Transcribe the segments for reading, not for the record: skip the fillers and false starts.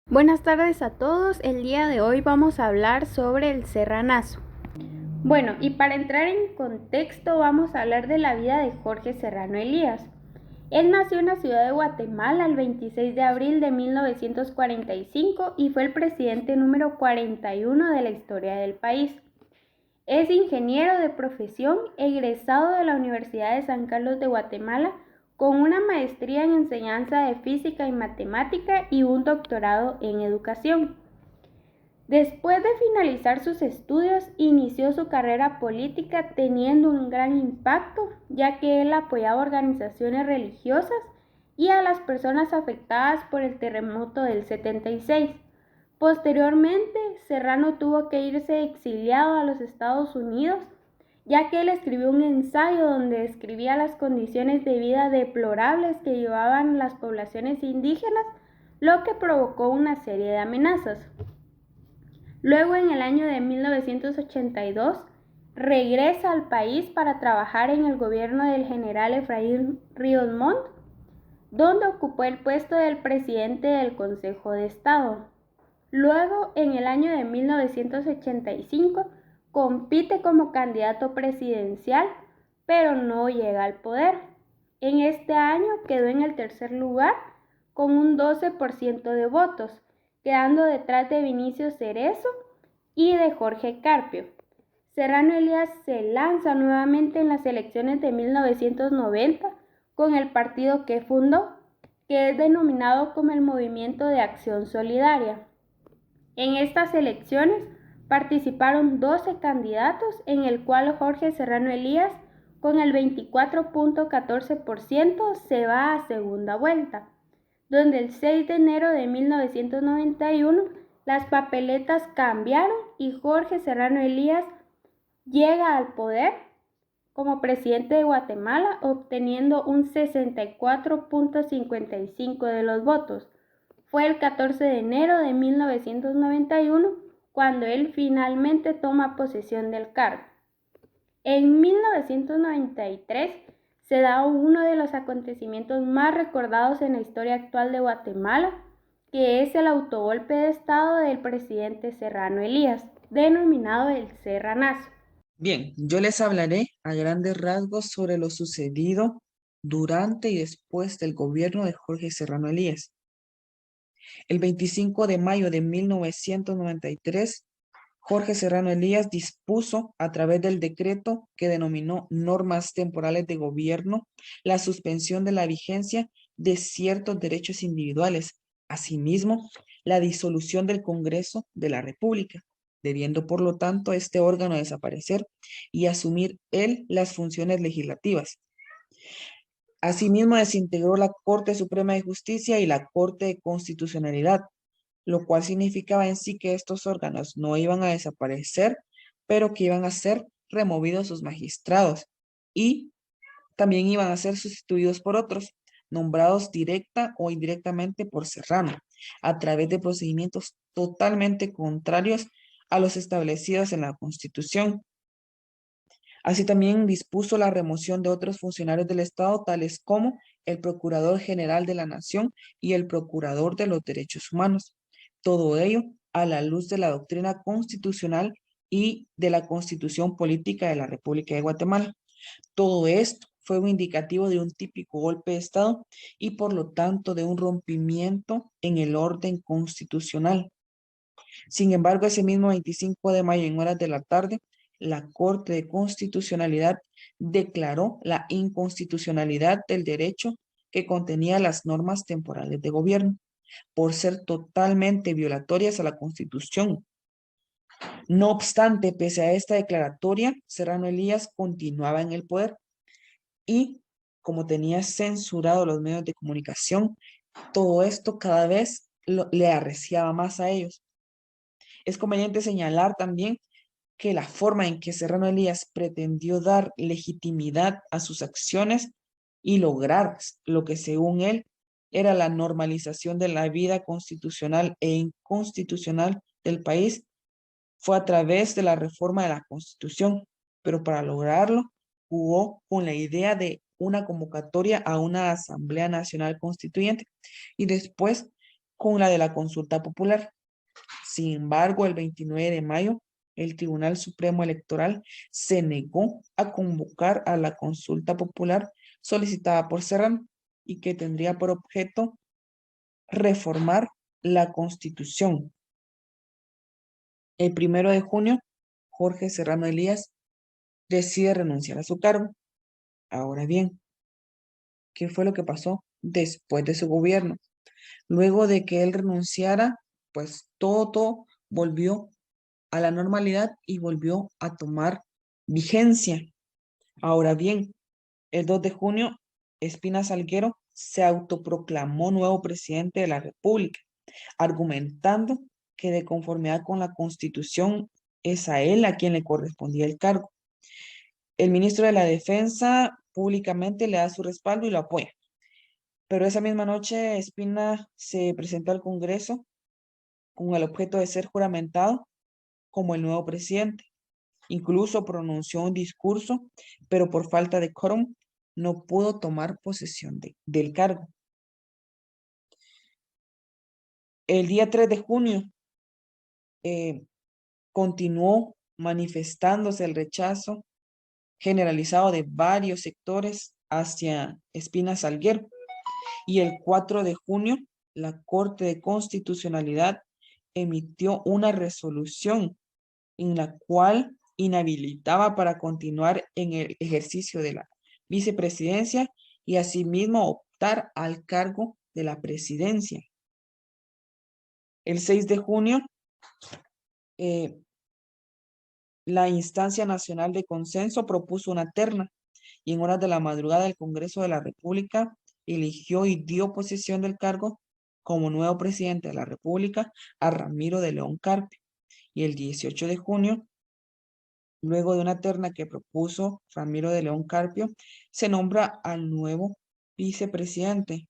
Buenas tardes a todos, el día de hoy vamos a hablar sobre el Serranazo. Bueno, y para entrar en contexto vamos a hablar de la vida de Jorge Serrano Elías. Él nació en la ciudad de Guatemala el 26 de abril de 1945 y fue el presidente número 41 de la historia del país. Es ingeniero de profesión, egresado de la Universidad de San Carlos de Guatemala, con una maestría en enseñanza de física y matemática y un doctorado en educación. Después de finalizar sus estudios, inició su carrera política teniendo un gran impacto, ya que él apoyaba organizaciones religiosas y a las personas afectadas por el terremoto del 76. Posteriormente, Serrano tuvo que irse exiliado a los Estados Unidos, ya que él escribió un ensayo donde describía las condiciones de vida deplorables que llevaban las poblaciones indígenas, lo que provocó una serie de amenazas. Luego, en el año de 1982, regresa al país para trabajar en el gobierno del general Efraín Ríos Montt, donde ocupó el puesto del presidente del Consejo de Estado. Luego, en el año de 1985, compite como candidato presidencial, pero no llega al poder. En este año quedó en el tercer lugar con un 12% de votos, quedando detrás de Vinicio Cerezo y de Jorge Carpio. Serrano Elías se lanza nuevamente en las elecciones de 1990 con el partido que fundó, que es denominado como el Movimiento de Acción Solidaria. En estas elecciones participaron 12 candidatos, en el cual Jorge Serrano Elías, con el 24.14%, se va a segunda vuelta, donde el 6 de enero de 1991 las papeletas cambiaron y Jorge Serrano Elías llega al poder como presidente de Guatemala, obteniendo un 64.55% de los votos. Fue el 14 de enero de 1991 cuando él finalmente toma posesión del cargo. En 1993 se da uno de los acontecimientos más recordados en la historia actual de Guatemala, que es el autogolpe de Estado del presidente Serrano Elías, denominado el Serranazo. Bien, yo les hablaré a grandes rasgos sobre lo sucedido durante y después del gobierno de Jorge Serrano Elías. El 25 de mayo de 1993, Jorge Serrano Elías dispuso, a través del decreto que denominó Normas Temporales de Gobierno, la suspensión de la vigencia de ciertos derechos individuales, asimismo, la disolución del Congreso de la República, debiendo por lo tanto este órgano desaparecer y asumir él las funciones legislativas. Asimismo, desintegró la Corte Suprema de Justicia y la Corte de Constitucionalidad, lo cual significaba en sí que estos órganos no iban a desaparecer, pero que iban a ser removidos sus magistrados y también iban a ser sustituidos por otros, nombrados directa o indirectamente por Serrano, a través de procedimientos totalmente contrarios a los establecidos en la Constitución. Así también dispuso la remoción de otros funcionarios del Estado, tales como el Procurador General de la Nación y el Procurador de los Derechos Humanos. Todo ello a la luz de la doctrina constitucional y de la Constitución Política de la República de Guatemala. Todo esto fue un indicativo de un típico golpe de Estado y por lo tanto de un rompimiento en el orden constitucional. Sin embargo, ese mismo 25 de mayo en horas de la tarde, la Corte de Constitucionalidad declaró la inconstitucionalidad del derecho que contenía las normas temporales de gobierno por ser totalmente violatorias a la Constitución. No obstante, pese a esta declaratoria, Serrano Elías continuaba en el poder y como tenía censurado los medios de comunicación, todo esto cada vez le arreciaba más a ellos. Es conveniente señalar también que la forma en que Serrano Elías pretendió dar legitimidad a sus acciones y lograr lo que según él era la normalización de la vida constitucional e inconstitucional del país fue a través de la reforma de la Constitución, pero para lograrlo jugó con la idea de una convocatoria a una Asamblea Nacional Constituyente y después con la de la consulta popular. Sin embargo, el 29 de mayo, el Tribunal Supremo Electoral se negó a convocar a la consulta popular solicitada por Serrano y que tendría por objeto reformar la Constitución. El 1 de junio, Jorge Serrano Elías decide renunciar a su cargo. Ahora bien, ¿qué fue lo que pasó después de su gobierno? Luego de que él renunciara, pues todo volvió a la normalidad y volvió a tomar vigencia. Ahora bien, el 2 de junio, Espina Salguero se autoproclamó nuevo presidente de la República, argumentando que de conformidad con la Constitución es a él a quien le correspondía el cargo. El ministro de la Defensa públicamente le da su respaldo y lo apoya. Pero esa misma noche Espina se presentó al Congreso con el objeto de ser juramentado como el nuevo presidente. Incluso pronunció un discurso, pero por falta de quórum no pudo tomar posesión del cargo. El día 3 de junio continuó manifestándose el rechazo generalizado de varios sectores hacia Espina Salguero. Y el 4 de junio, la Corte de Constitucionalidad emitió una resolución en la cual inhabilitaba para continuar en el ejercicio de la vicepresidencia y asimismo optar al cargo de la presidencia. El 6 de junio, la Instancia Nacional de Consenso propuso una terna y en horas de la madrugada el Congreso de la República eligió y dio posesión del cargo como nuevo presidente de la República a Ramiro de León Carpio. Y el 18 de junio, luego de una terna que propuso Ramiro de León Carpio, se nombra al nuevo vicepresidente,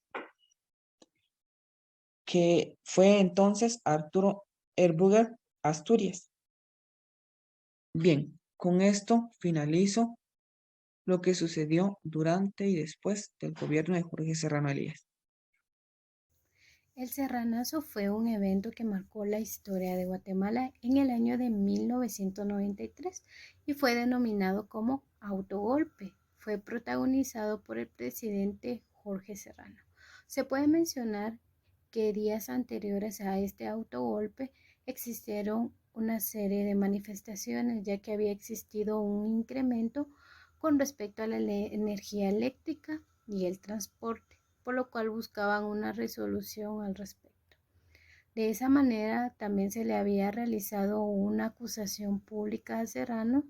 que fue entonces Arturo Erbuger Asturias. Bien, con esto finalizo lo que sucedió durante y después del gobierno de Jorge Serrano Elías. El Serranazo fue un evento que marcó la historia de Guatemala en el año de 1993 y fue denominado como autogolpe. Fue protagonizado por el presidente Jorge Serrano. Se puede mencionar que días anteriores a este autogolpe existieron una serie de manifestaciones, ya que había existido un incremento con respecto a la energía eléctrica y el transporte, por lo cual buscaban una resolución al respecto. De esa manera también se le había realizado una acusación pública a Serrano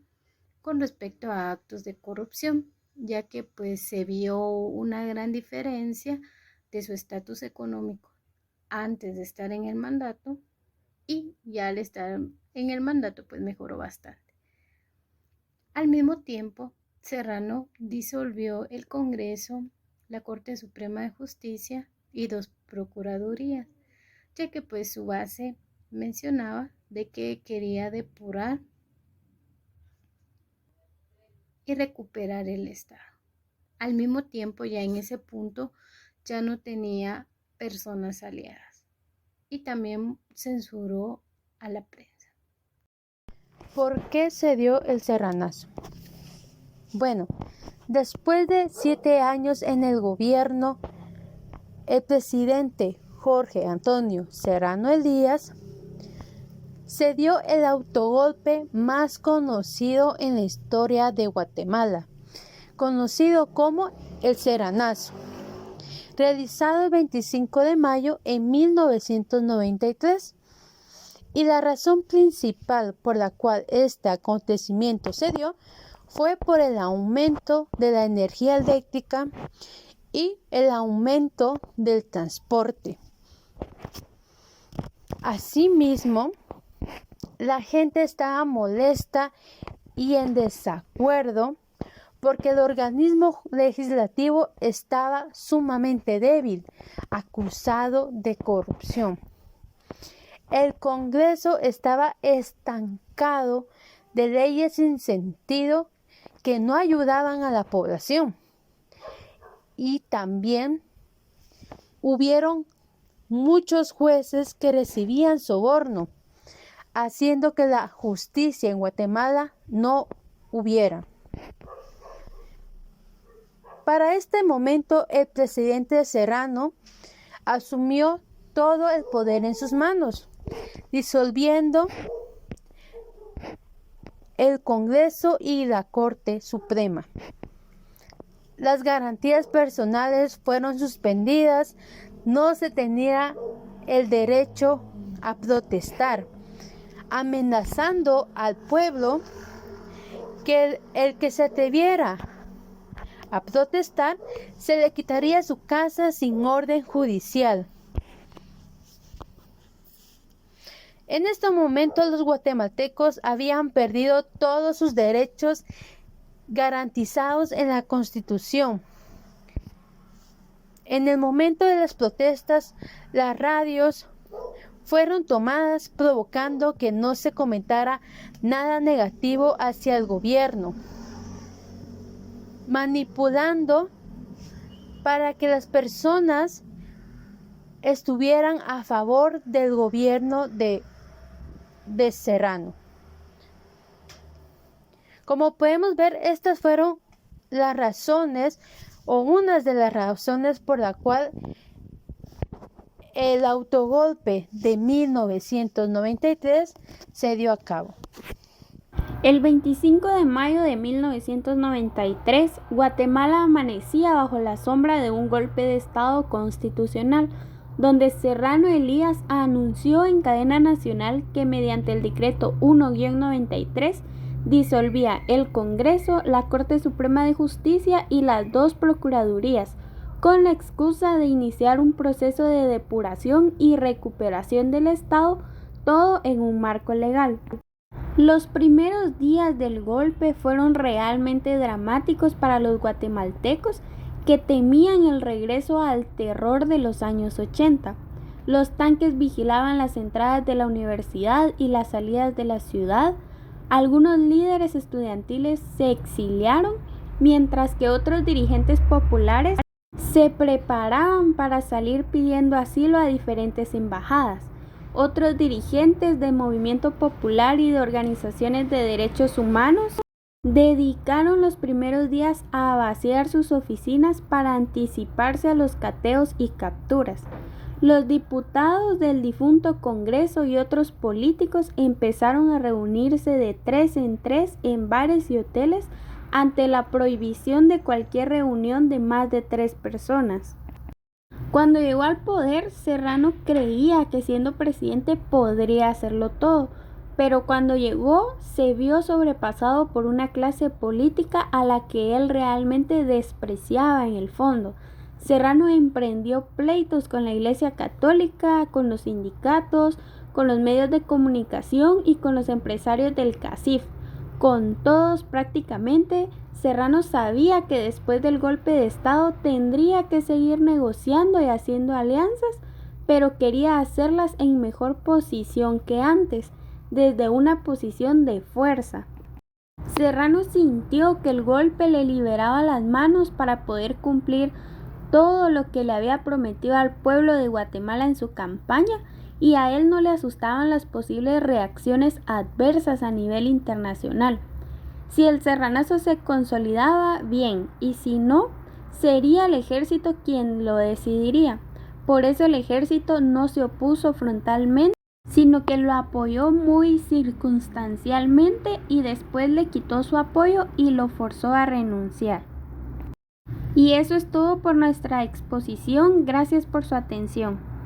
con respecto a actos de corrupción, ya que pues se vio una gran diferencia de su estatus económico antes de estar en el mandato y ya al estar en el mandato pues mejoró bastante. Al mismo tiempo, Serrano disolvió el Congreso, la Corte Suprema de Justicia y 2 procuradurías, ya que pues su base mencionaba de que quería depurar y recuperar el Estado. Al mismo tiempo, ya en ese punto ya no tenía personas aliadas y también censuró a la prensa. ¿Por qué se dio el Serranazo? Bueno, después de 7 años en el gobierno, el presidente Jorge Antonio Serrano Elías se dio el autogolpe más conocido en la historia de Guatemala, conocido como el Serranazo, realizado el 25 de mayo de 1993. Y la razón principal por la cual este acontecimiento se dio fue por el aumento de la energía eléctrica y el aumento del transporte. Asimismo, la gente estaba molesta y en desacuerdo porque el organismo legislativo estaba sumamente débil, acusado de corrupción. El Congreso estaba estancado de leyes sin sentido que no ayudaban a la población. Y también hubieron muchos jueces que recibían soborno, haciendo que la justicia en Guatemala no hubiera. Para este momento, el presidente Serrano asumió todo el poder en sus manos, disolviendo el Congreso y la Corte Suprema. Las garantías personales fueron suspendidas, no se tenía el derecho a protestar, amenazando al pueblo que el que se atreviera a protestar se le quitaría su casa sin orden judicial. En este momento los guatemaltecos habían perdido todos sus derechos garantizados en la Constitución. En el momento de las protestas, las radios fueron tomadas, provocando que no se comentara nada negativo hacia el gobierno, manipulando para que las personas estuvieran a favor del gobierno de Serrano. Como podemos ver, estas fueron las razones o unas de las razones por la cual el autogolpe de 1993 se dio a cabo. El 25 de mayo de 1993, Guatemala amanecía bajo la sombra de un golpe de Estado constitucional, donde Serrano Elías anunció en cadena nacional que mediante el decreto 1-93 disolvía el Congreso, la Corte Suprema de Justicia y las 2 procuradurías, con la excusa de iniciar un proceso de depuración y recuperación del Estado, todo en un marco legal. Los primeros días del golpe fueron realmente dramáticos para los guatemaltecos que temían el regreso al terror de los años 80. Los tanques vigilaban las entradas de la universidad y las salidas de la ciudad. Algunos líderes estudiantiles se exiliaron, mientras que otros dirigentes populares se preparaban para salir pidiendo asilo a diferentes embajadas. Otros dirigentes del movimiento popular y de organizaciones de derechos humanos dedicaron los primeros días a vaciar sus oficinas para anticiparse a los cateos y capturas. Los diputados del difunto Congreso y otros políticos empezaron a reunirse de 3 en 3 en bares y hoteles ante la prohibición de cualquier reunión de más de 3 personas. Cuando llegó al poder, Serrano creía que siendo presidente podría hacerlo todo, pero cuando llegó se vio sobrepasado por una clase política a la que él realmente despreciaba en el fondo. Serrano emprendió pleitos con la Iglesia Católica, con los sindicatos, con los medios de comunicación y con los empresarios del CACIF. Con todos prácticamente. Serrano sabía que después del golpe de Estado tendría que seguir negociando y haciendo alianzas, pero quería hacerlas en mejor posición que antes, desde una posición de fuerza. Serrano sintió que el golpe le liberaba las manos para poder cumplir todo lo que le había prometido al pueblo de Guatemala en su campaña, y a él no le asustaban las posibles reacciones adversas a nivel internacional. Si el serranazo se consolidaba, bien, y si no, sería el ejército quien lo decidiría. Por eso el ejército no se opuso frontalmente, sino que lo apoyó muy circunstancialmente y después le quitó su apoyo y lo forzó a renunciar. Y eso es todo por nuestra exposición. Gracias por su atención.